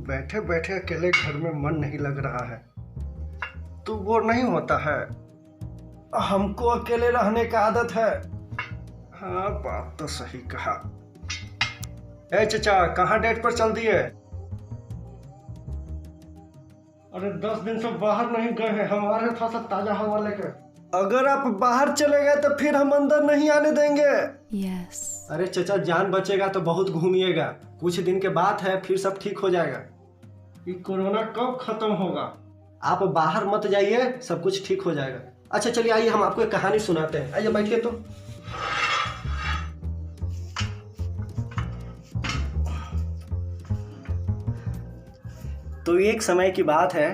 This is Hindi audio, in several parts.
बैठे बैठे अकेले घर में मन नहीं लग रहा है तो वो नहीं होता है। हमको अकेले रहने का आदत है। हाँ, बात तो सही कहा। ए चचा, कहाँ डेट पर चल दिए? अरे 10 दिन से बाहर नहीं गए हैं, हमारे थोड़ा सा ताजा हवा लेकर। अगर आप बाहर चले गए तो फिर हम अंदर नहीं आने देंगे। Yes. अरे चचा, जान बचेगा तो बहुत घूमिएगा, कुछ दिन के बाद है, फिर सब ठीक हो जाएगा। ये कोरोना कब खत्म होगा? आप बाहर मत जाइए, सब कुछ ठीक हो जाएगा। अच्छा चलिए, आइए हम आपको एक कहानी सुनाते हैं। आइए बैठिए। तो एक समय की बात है,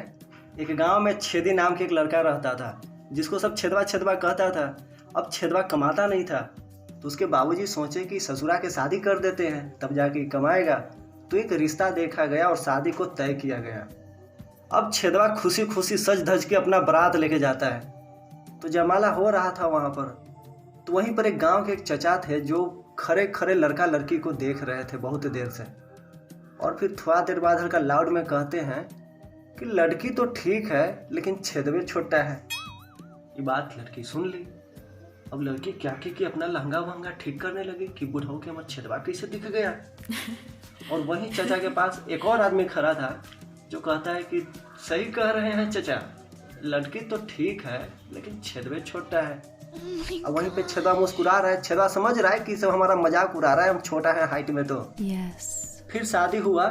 एक गांव में छेदी नाम के एक लड़का रहता था, जिसको सब छेदवा छेदवा कहता था। अब छेदवा कमाता नहीं था, तो उसके बाबूजी सोचे कि ससुरा के शादी कर देते हैं, तब जाके कमाएगा। तो एक रिश्ता देखा गया और शादी को तय किया गया। अब छेदवा खुशी खुशी सज धज के अपना बारात लेके जाता है। तो जयमाला हो रहा था वहाँ पर। तो वहीं पर एक गांव के एक चचा थे जो खरे खरे लड़का लड़की को देख रहे थे बहुत देर से। और फिर थोड़ा देर बाद हल्का लाउड में कहते हैं कि लड़की तो ठीक है, लेकिन छेदवे छोटा है। ये बात लड़की सुन ली। अब लड़की क्या की अपना लहंगा वहंगा ठीक करने लगी कि बुढ़ऊ के हमारा छेदवा कैसे दिख गया। और वहीं चचा के पास एक और आदमी खड़ा था जो कहता है कि सही कह रहे हैं चचा, लड़की तो ठीक है लेकिन छेदवे छोटा है। अब वहीं पे छेदवा मुस्कुरा रहा है। छेदवा समझ रहा है कि सब हमारा मजाक उड़ा रहा है, हम छोटा है हाइट में। तो फिर शादी हुआ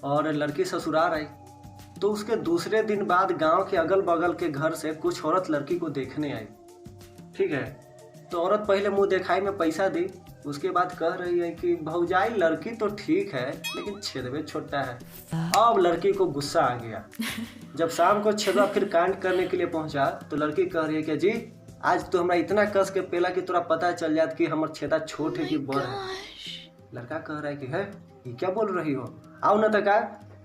और लड़की ससुराल आई। तो उसके दूसरे दिन बाद गांव के अगल बगल के घर से कुछ औरत लड़की को देखने आई। ठीक है, तो औरत पहले मुंह दिखाई में पैसा दी, उसके बाद कह रही है कि भौजाई लड़की तो ठीक है लेकिन छेदवे छोटा है। अब लड़की को गुस्सा आ गया। जब शाम को छेदवा फिर कांड करने के लिए पहुंचा तो लड़की कह रही है कि जी आज तो हमरा इतना कस के पेला कि तोरा पता चल जात कि हमर छेदा छोट है कि बड़ है। लड़का कह रहा है कि है ये क्या बोल रही हो, आओ न तका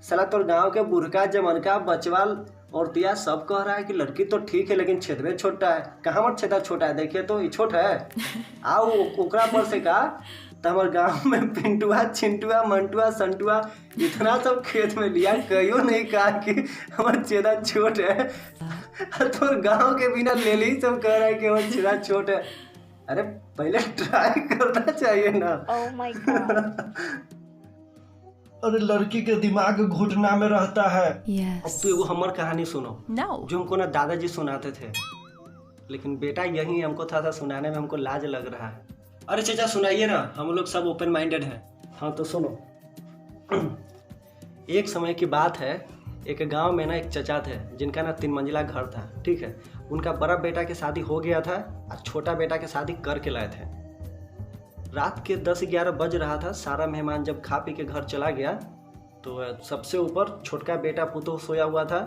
साला तोर गांव के बुढ़का जमनका बचवाल औरतिया सब कह रहा है कि लड़की तो ठीक है लेकिन छेदवे छोटा है। कहाँ मत छेदा छोटा है, देखिए तो ये छोटा है। आओ ओकरा पर से का तो हमारे गाँव में पिंटुआ चिंटुआ मंटुआ संटुआ इतना सब खेत में लिया, कहियो नहीं कहा कि हमारा छेदा छोट है। तो गाँव के बिना ले ली सब कह रहा है कि हमारा छेदा छोट है। अरे पहले ट्राई करना चाहिए ना। Oh my God. अरे लड़की के दिमाग घुटना में रहता है। Yes. अब तो एगो हमर कहानी सुनो। No. जो हमको ना दादाजी सुनाते थे, लेकिन बेटा यही हमको था सुनाने में हमको लाज लग रहा है। अरे चाचा सुनाइए ना, हम लोग सब ओपन माइंडेड हैं। हाँ तो सुनो। एक समय की बात है, एक गांव में ना एक चचा थे जिनका ना 3 मंजिला घर था। ठीक है, उनका बड़ा बेटा की शादी हो गया था और छोटा बेटा की शादी करके लाए थे। रात के 10-11 बज रहा था। सारा मेहमान जब खा पी के घर चला गया तो सबसे ऊपर छोटका बेटा पुतोह सोया हुआ था,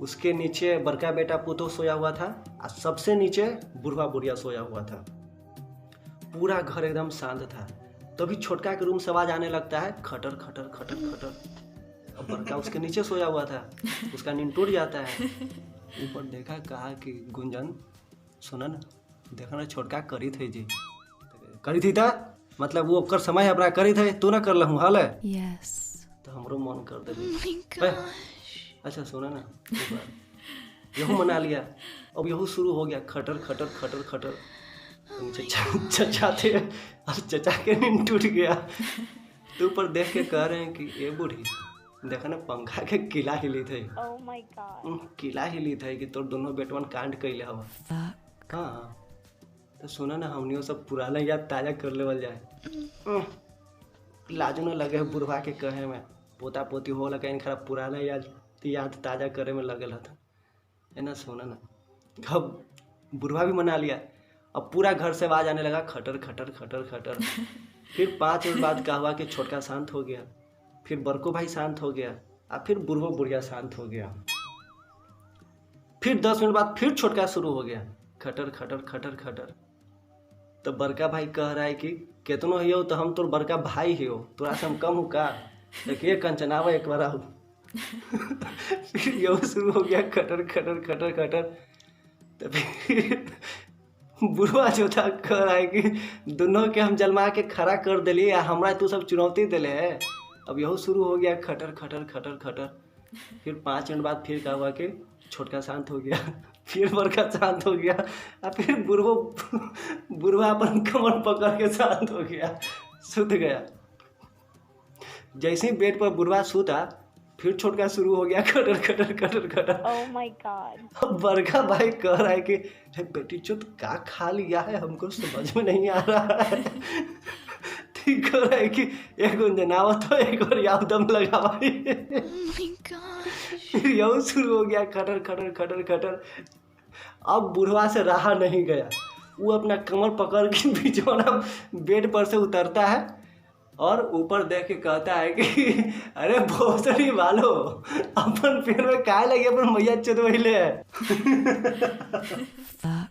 उसके नीचे बड़का बेटा पुतोह सोया हुआ था और सबसे नीचे बुढ़वा बुढ़िया सोया हुआ था। पूरा घर एकदम शांत था। तभी छोटका के रूम से आवाज आने लगता है, खटर खटर खटर खटर। अब बड़का उसके नीचे सोया हुआ था, उसका नींद टूट जाता है। ऊपर देखा, कहा कि गुंजन सुना ना, देखा ना छोटका करी थे जी, करी थी था मतलब वो कर समय अपना करी थे, तू ना कर लहूँ हाल है। Yes. तो हमरो मन कर दे। Oh my gosh. अच्छा सुना ना, यहू मना लिया। अब यहू शुरू हो गया, खटर खटर खटर खटर। चचा थे, अब चचा के नींद टूट गया। तो ऊपर देख के कह रहे हैं कि ए बूढ़ी देखा ना पंखा के किला हिली थे। Oh my God. किला हिली थे कि तोर दोनों बेटवन कांड कैले हवा। हाँ तो सुना ना, हमनियो सब पुराना याद ताजा कर लेवल जाए। लाजो न लगे बुढ़वा के कहे में, पोता पोती हो लगे खराब पुराना याद ताजा करे में लगल था। है ना, सुना ना। अब बुढ़वा भी मना लिया। अब पूरा घर से आवाज आने लगा, खटर खटर खटर खटर। फिर 5 मिनट बाद का हुआ कि छोटका शांत हो गया, फिर बड़को भाई शांत हो गया और फिर बुढ़वो बुढ़िया शांत हो गया। फिर 10 मिनट बाद फिर छोटका शुरू हो गया, खटर खटर खटर खटर। तो बड़का भाई कह रहा है कि केतनो हियो तो हम तोर बड़का भाई हियो, तोरा से हम कम हूँ का, एक कंचनावा एक बार आओ। फिर यही शुरू हो गया, खटर खटर खटर खटर। तो फिर बुढ़वा जो था कह रहा है कि दोनों के हम जलमा के खड़ा कर दिली, हमरा तू सब चुनौती दिले है। अब यहो शुरू हो गया खटर खटर खटर खटर। फिर 5 मिनट बाद फिर क्या हुआ कि छोटका शांत हो गया, फिर बड़का शांत हो गया, और फिर बुढ़वा अपन कमर पकड़ के शांत हो गया, सुत गया। जैसे ही बेड पर बुढ़वा सूता, फिर छोटका शुरू हो गया खटर खटर खटर खटर। Oh my god. अब बड़का भाई कह रहा है कि अरे बेटी चुत का खा लिया है, हमको समझ में नहीं आ रहा है। ठीक कह रहा है कि एक गुंजनावत हो, एक और याव दम लगा भाई। Oh my gosh. फिर यही शुरू हो गया खटर खटर खटर खटर। अब बुढ़वा से रहा नहीं गया, वो अपना कमर पकड़ के बिछौना बेड पर से उतरता है और ऊपर देख के कहता है कि अरे भोसड़ी वालो, अपन पेड़ में काय लगे, अपन मैया चुदवैले है। Fuck.